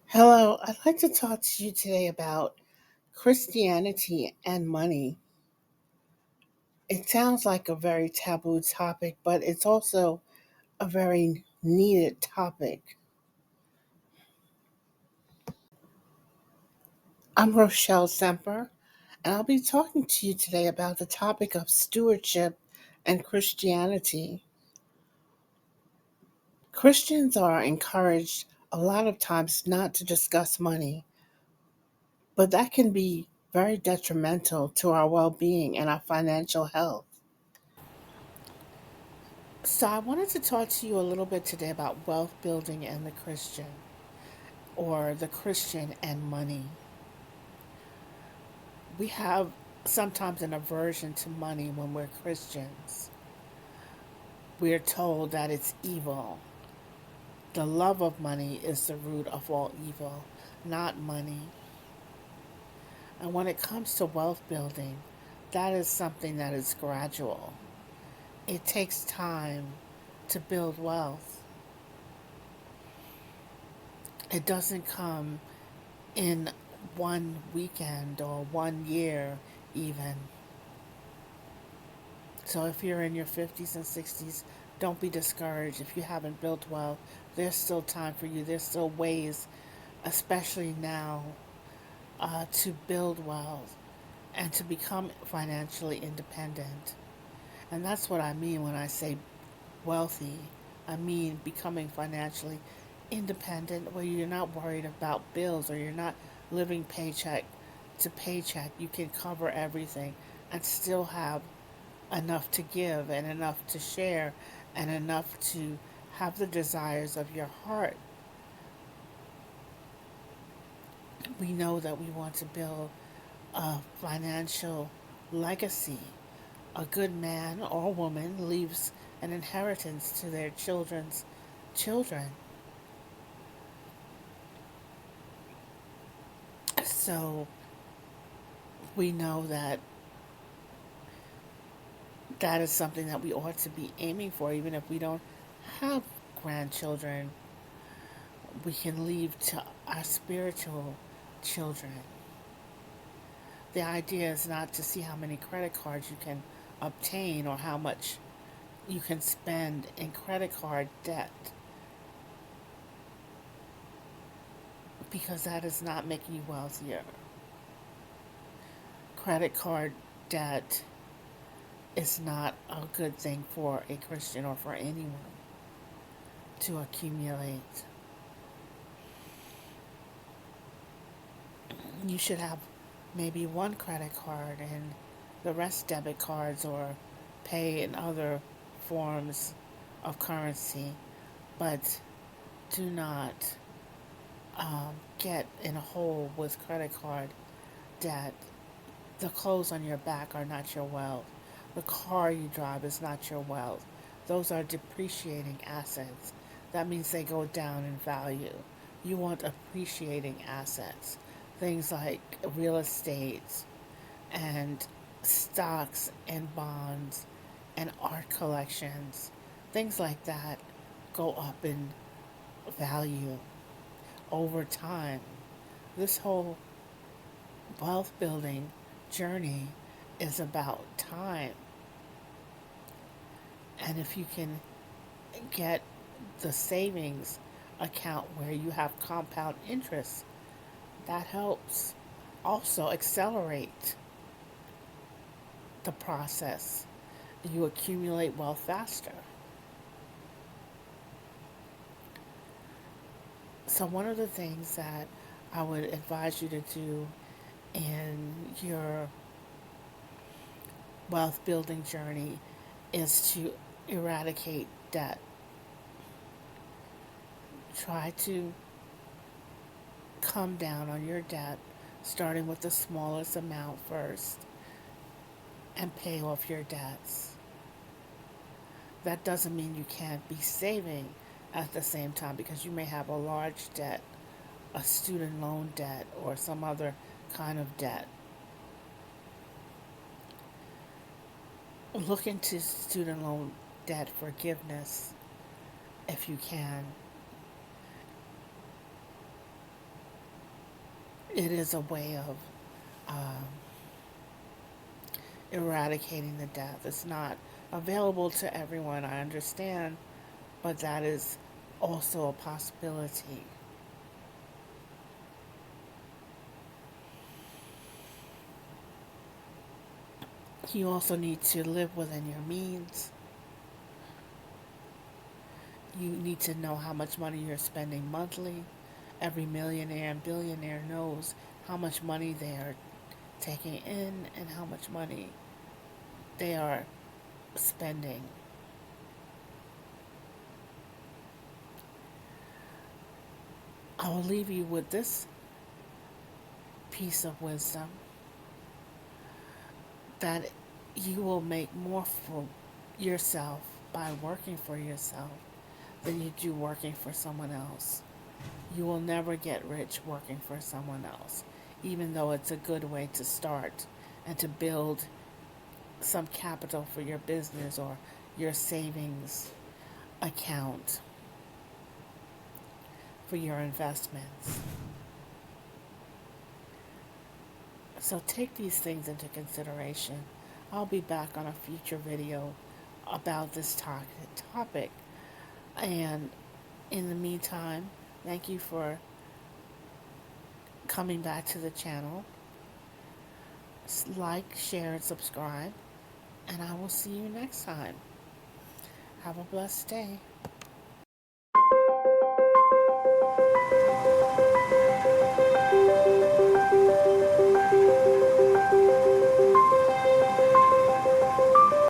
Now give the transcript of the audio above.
Hello, I'd like to talk to you today about Christianity and money. It sounds like a very taboo topic, but it's also a very needed topic. I'm Rochelle Semper, and I'll be talking to you today about the topic of stewardship and Christianity. Christians are encouraged a lot of times not to discuss money, but that can be very detrimental to our well being and our financial health. So, I wanted to talk to you a little bit today about wealth building and the Christian, or the Christian and money. We have sometimes an aversion to money when we're Christians. We're told that it's evil. The love of money is the root of all evil, not money. And when it comes to wealth building, that is something that is gradual. It takes time to build wealth. It doesn't come in one weekend or one year, even. So if you're in your 50s and 60s, don't be discouraged. If you haven't built wealth, there's still time for you. There's still ways, especially now, to build wealth and to become financially independent. And that's what I mean when I say wealthy. I mean becoming financially independent where you're not worried about bills or you're not living paycheck to paycheck. You can cover everything and still have enough to give and enough to share and enough to have the desires of your heart. We know that we want to build a financial legacy. A good man or woman leaves an inheritance to their children's children. So we know that that is something that we ought to be aiming for, even if we don't have grandchildren. We can leave to our spiritual children. The idea is not to see how many credit cards you can obtain or how much you can spend in credit card debt, because that is not making you wealthier. Credit card debt is not a good thing for a Christian or for anyone to accumulate. You should have maybe one credit card and the rest debit cards, or pay in other forms of currency, but do not get in a hole with credit card debt. The clothes on your back are not your wealth. The car you drive is not your wealth. Those are depreciating assets. That means they go down in value. You want appreciating assets. Things like real estate and stocks and bonds and art collections. Things like that go up in value over time. This whole wealth building journey is about time. And if you can get the savings account where you have compound interest, that helps also accelerate the process. You accumulate wealth faster. So, one of the things that I would advise you to do in your wealth building journey is to eradicate debt. Try to come down on your debt, starting with the smallest amount first, and pay off your debts. That doesn't mean you can't be saving at the same time, because you may have a large debt, a student loan debt, or some other kind of debt. Look into student loan debt forgiveness if you can. it is a way of eradicating the death. It's not available to everyone, I understand, but that is also a possibility. You also need to live within your means. You need to know how much money you're spending monthly. Every millionaire and billionaire knows how much money they are taking in and how much money they are spending. I will leave you with this piece of wisdom, that you will make more for yourself by working for yourself than you do working for someone else. You will never get rich working for someone else, even though it's a good way to start and to build some capital for your business or your savings account for your investments. So take these things into consideration. I'll be back on a future video about this topic. And in the meantime, thank you for coming back to the channel. Like, share, and subscribe. And I will see you next time. Have a blessed day.